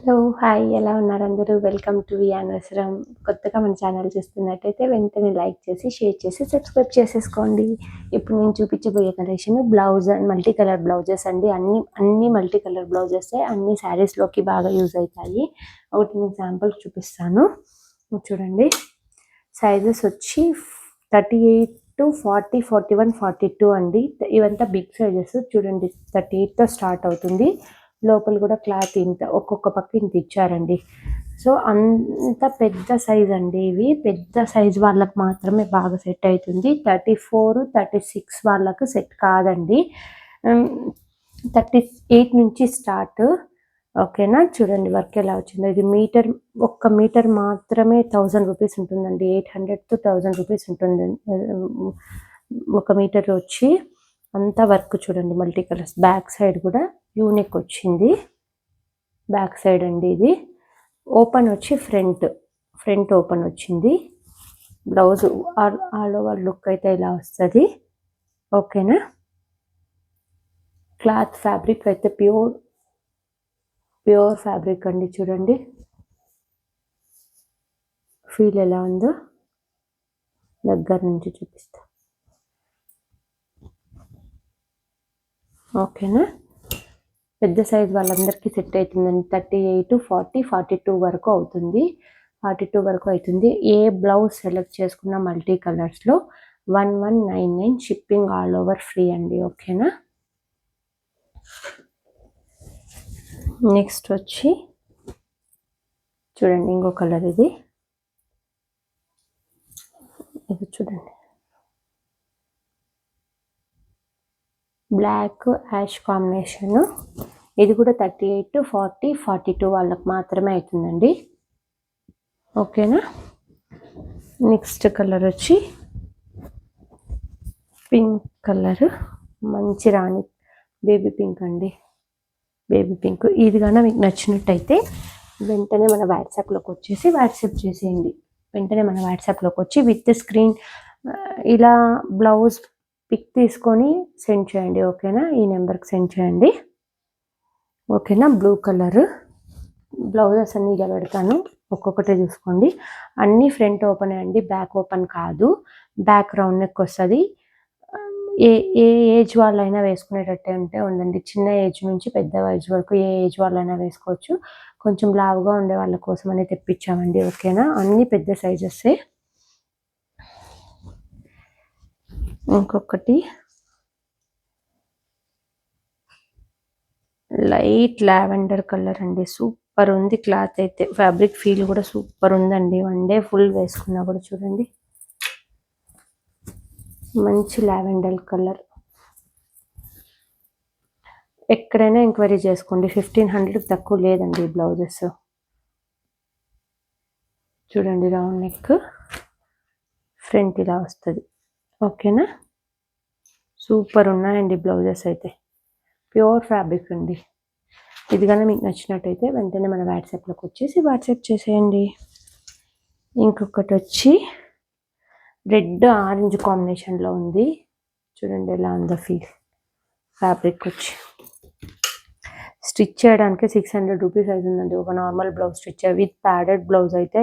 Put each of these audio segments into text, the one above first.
Hello hi ఎలా ఉన్నారు అందరూ వెల్కమ్ టు అనవసరం కొత్తగా మన ఛానల్ చూస్తున్నట్టయితే వెంటనే లైక్ చేసి షేర్ చేసి సబ్స్క్రైబ్ చేసేసుకోండి. ఇప్పుడు నేను చూపించబోయే collection blouse and multi colour blouses అండి. అన్ని మల్టీ కలర్ బ్లౌజెస్ అన్ని శారీస్లోకి బాగా యూజ్ అవుతాయి. ఒకటి నేను శాంపుల్ చూపిస్తాను చూడండి. సైజెస్ వచ్చి 38 to 40, 41, 42 అండి. ఇవంతా బిగ్ సైజెస్ చూడండి. 38తో స్టార్ట్ అవుతుంది. లోపల కూడా క్లాత్ ఇంత ఒక్కొక్క పక్క ఇంత ఇచ్చారండి. సో అంత పెద్ద సైజ్ అండి. ఇవి పెద్ద సైజ్ వాళ్ళకి మాత్రమే బాగా సెట్ అవుతుంది. 34, 36 వాళ్ళకు సెట్ కాదండి. 38 నుంచి స్టార్ట్. ఓకేనా, చూడండి వర్క్ ఎలా వచ్చిందో. ఇది ఒక్క మీటర్ మాత్రమే 1000 రూపీస్ ఉంటుందండి. 800 to 1000 రూపీస్ ఉంటుంది ఒక మీటర్ వచ్చి. అంతా వర్క్ చూడండి, మల్టీ కలర్స్. బ్యాక్ సైడ్ కూడా యూనిక్ వచ్చింది. బ్యాక్ సైడ్ అండి ఇది. ఓపెన్ వచ్చి ఫ్రంట్ ఓపెన్ వచ్చింది. బ్లౌజ్ ఆల్ ఓవర్ లుక్ అయితే ఇలా వస్తుంది. ఓకేనా, క్లాత్ ఫ్యాబ్రిక్ అయితే ప్యూర్ ఫ్యాబ్రిక్ అండి. చూడండి ఫీల్ ఎలా ఉందో దగ్గర నుంచి చూపిస్తా. ఓకేనా, పెద్ద సైజ్ వాళ్ళందరికీ సెట్ అవుతుందండి. 38, 40, 42 వరకు అవుతుంది. 42 వరకు అవుతుంది. ఏ బ్లౌజ్ సెలెక్ట్ చేసుకున్న మల్టీ కలర్స్లో 1199 షిప్పింగ్ ఆల్ ఓవర్ ఫ్రీ అండి. ఓకేనా, నెక్స్ట్ వచ్చి చూడండి ఇంకో కలర్. ఇది చూడండి, బ్లాక్ యాష్ కాంబినేషన్. ఇది కూడా 38, 40, 42 వాళ్ళకి మాత్రమే అవుతుందండి. ఓకేనా, నెక్స్ట్ కలర్ వచ్చి పింక్ కలర్, మంచి రాణి బేబీ పింక్ అండి. Baby pink. ఇది కన్నా మీకు నచ్చినట్టయితే వెంటనే మన వాట్సాప్లోకి వచ్చేసి వాట్సాప్ చేసేయండి. వెంటనే మన వాట్సాప్లోకి వచ్చి విత్ స్క్రీన్ ఇలా బ్లౌజ్ పిక్ తీసుకొని సెండ్ చేయండి. ఓకేనా, ఈ నెంబర్కి సెండ్ చేయండి. ఓకేనా, బ్లూ కలర్ బ్లౌజెస్ అన్నీ ఇలా పెడతాను, ఒక్కొక్కటే చూసుకోండి. అన్నీ ఫ్రంట్ ఓపెన్ అండి, బ్యాక్ ఓపెన్ కాదు. బ్యాక్ రౌండ్ నెక్ వస్తుంది. ఏ ఏజ్ వాళ్ళైనా వేసుకునేటట్టే ఉందండి. చిన్న ఏజ్ నుంచి పెద్ద ఏజ్ వరకు ఏ ఏజ్ వాళ్ళైనా వేసుకోవచ్చు. కొంచెం లావుగా ఉండే వాళ్ళ కోసం అనేది తెప్పించామండి. ఓకేనా, అన్ని పెద్ద సైజెస్. ఇంకొకటి లైట్ లావెండర్ కలర్ అండి. సూపర్ ఉంది క్లాత్ అయితే. ఫ్యాబ్రిక్ ఫీల్ కూడా సూపర్ ఉందండి. వన్ డే ఫుల్ వేసుకున్నా కూడా చూడండి, మంచి లావెండర్ కలర్. ఎక్కడైనా ఎంక్వైరీ చేసుకోండి, 1500 తక్కువ లేదండి ఈ బ్లౌజెస్. చూడండి, రౌండ్ నెక్, ఫ్రంట్ ఇలా వస్తుంది. ఓకేనా, సూపర్ ఉన్నాయండి బ్లౌజెస్ అయితే. ప్యూర్ ఫ్యాబ్రిక్ అండి. ఇది కానీ మీకు నచ్చినట్టయితే వెంటనే మన వాట్సాప్లోకి వచ్చేసి వాట్సాప్ చేసేయండి. ఇంకొకటి వచ్చి రెడ్ ఆరెంజ్ కాంబినేషన్లో ఉంది. చూడండి ఎలా ఉందో ఫీల్. ఫ్యాబ్రిక్ వచ్చి స్టిచ్ చేయడానికి 600 రూపీస్ అవుతుందండి. ఒక normal blouse stitch with padded blouse అయితే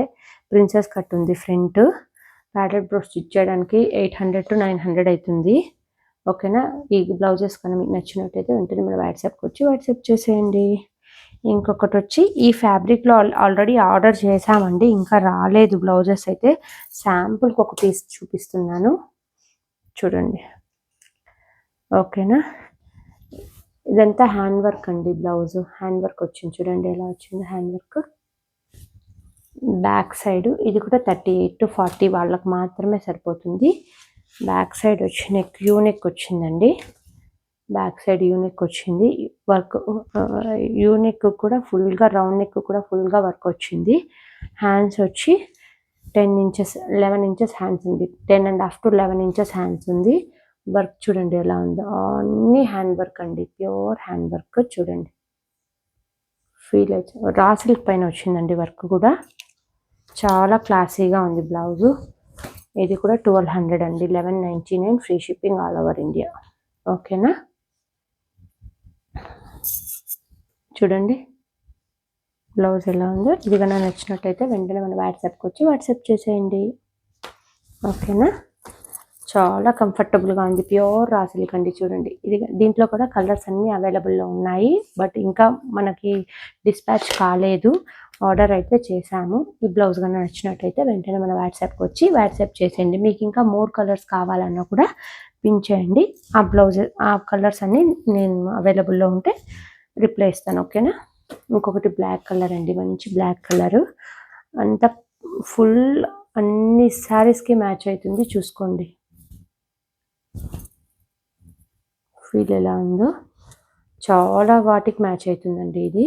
ప్రిన్సెస్ కట్ ఉంది ఫ్రంట్. ప్యాడెడ్ బ్లౌజ్ స్టిచ్ చేయడానికి 800 to 900 అవుతుంది. ఓకేనా, ఈ బ్లౌజెస్ కన్నా మీకు నచ్చినట్టయితే వెంటనే మన వాట్సాప్కి వచ్చి వాట్సాప్ చేసేయండి. ఇంకొకటి వచ్చి ఈ ఫ్యాబ్రిక్లో ఆల్రెడీ ఆర్డర్ చేసామండి, ఇంకా రాలేదు బ్లౌజెస్ అయితే. శాంపుల్కి ఒక పీస్ చూపిస్తున్నాను చూడండి. ఓకేనా, ఇదంతా హ్యాండ్ వర్క్ అండి. బ్లౌజ్ హ్యాండ్ వర్క్ వచ్చింది. చూడండి ఎలా వచ్చింది హ్యాండ్ వర్క్. బ్యాక్ సైడ్ ఇది కూడా 38 to 40 వాళ్ళకి మాత్రమే సరిపోతుంది. బ్యాక్ సైడ్ వచ్చి నెక్ యూనిక్ వచ్చిందండి. బ్యాక్ సైడ్ యూనిక్ వచ్చింది. వర్క్ యూనిక్ కూడా ఫుల్గా, రౌండ్ నెక్ కూడా ఫుల్గా వర్క్ వచ్చింది. హ్యాండ్స్ వచ్చి 10 inches 11 inches హ్యాండ్స్ ఉంది. 10.5 to 11 inches హ్యాండ్స్ ఉంది. వర్క్ చూడండి ఎలా ఉందో. అన్ని హ్యాండ్ వర్క్ అండి, ప్యూర్ హ్యాండ్ వర్క్. చూడండి ఫీల్ అయితే రా సిల్క్ పైన వచ్చిందండి వర్క్ కూడా. చాలా క్లాసీగా ఉంది బ్లౌజు. ఇది కూడా 1200 అండి. 1199 free shipping all over India. ఓకేనా, చూడండి బ్లౌజ్ ఎలా ఉందో ఇది కన్నా నచ్చినట్టయితే వెంటనే మన వాట్సాప్కి వచ్చి వాట్సాప్ చేసేయండి. ఓకేనా, చాలా కంఫర్టబుల్గా ఉంది. ప్యూర్ రా సిల్క్ అండి. చూడండి, ఇది దీంట్లో కూడా కలర్స్ అన్నీ అవైలబుల్లో ఉన్నాయి. బట్ ఇంకా మనకి డిస్పాచ్ కాలేదు, ఆర్డర్ అయితే చేశాము. ఈ బ్లౌజ్ కన్నా నచ్చినట్టయితే వెంటనే మన వాట్సాప్కి వచ్చి వాట్సాప్ చేసేయండి. మీకు ఇంకా మోర్ కలర్స్ కావాలన్నా కూడా పిన్ చేయండి. ఆ బ్లౌజ్ ఆ కలర్స్ అన్నీ నేను అవైలబుల్లో ఉంటే రిప్లై ఇస్తాను. ఓకేనా. ఇంకొకటి బ్లాక్ కలర్ అండి, మంచి బ్లాక్ కలరు. అంత ఫుల్ అన్ని శారీస్కి మ్యాచ్ అవుతుంది. చూసుకోండి ఫీల్ ఎలా ఉందో, చాలా వాటికి మ్యాచ్ అవుతుందండి ఇది.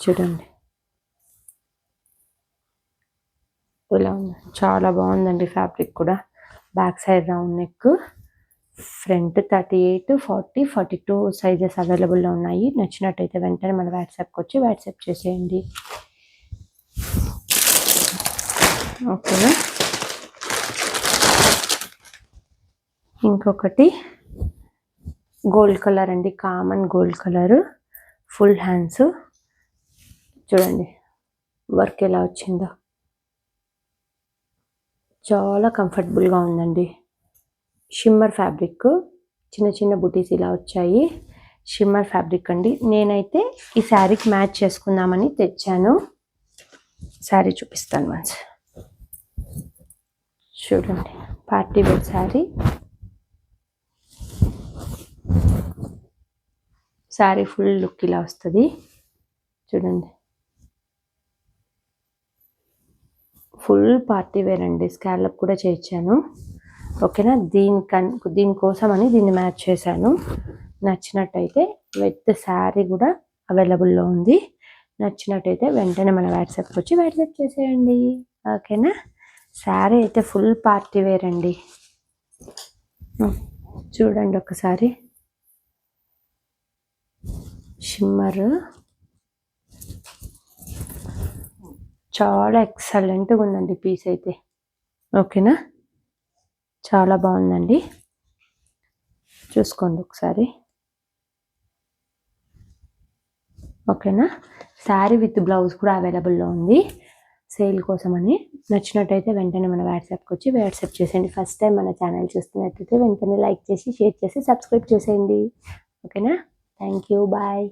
చూడండి ఇలా ఉంది, చాలా బాగుందండి. ఫ్యాబ్రిక్ కూడా back side round neck, front 38, 40, 42 sizes అవైలబుల్లో ఉన్నాయి. నచ్చినట్టయితే వెంటనే మన వాట్సాప్కి వచ్చి వాట్సాప్ చేసేయండి. ఓకేనా. ఇంకొకటి గోల్డ్ కలర్ అండి, common gold colour, full hands. చూడండి వర్క్ ఎలా వచ్చిందో, చాలా కంఫర్టబుల్గా ఉందండి. షిమ్మర్ ఫ్యాబ్రిక్, చిన్న చిన్న బుటీస్ ఇలా వచ్చాయి. షిమ్మర్ ఫ్యాబ్రిక్ అండి. నేనైతే ఈ శారీకి మ్యాచ్ చేసుకుందామని తెచ్చాను. శారీ చూపిస్తాను మంచి. చూడండి party wear sari. Sari full look ఇలా వస్తుంది. చూడండి ఫుల్ పార్టీ వేర్ అండి. స్కాలప్ కూడా చేయించాను. ఓకేనా. దీనికోసం అని దీన్ని మ్యాచ్ చేశాను. నచ్చినట్టయితే విత్ శారీ కూడా అవైలబుల్లో ఉంది. నచ్చినట్టయితే వెంటనే మన వాట్సాప్కి వచ్చి వాట్సాప్ చేసేయండి. ఓకేనా. శారీ అయితే ఫుల్ పార్టీ వేర్ అండి. చూడండి ఒకసారి, షిమ్మర్ చాలా ఎక్సలెంట్గా ఉందండి పీస్ అయితే. ఓకేనా, చాలా బాగుందండి. చూసుకోండి ఒకసారి. ఓకేనా. శారీ విత్ బ్లౌజ్ కూడా అవైలబుల్లో ఉంది సేల్ కోసమని. నచ్చినట్టయితే వెంటనే మన వాట్సాప్కి వచ్చి వాట్సాప్ చేసేయండి. ఫస్ట్ టైం మన ఛానల్ చూస్తున్నట్టయితే వెంటనే లైక్ చేసి షేర్ చేసి సబ్స్క్రైబ్ చేసేయండి. ఓకేనా. Thank you, bye.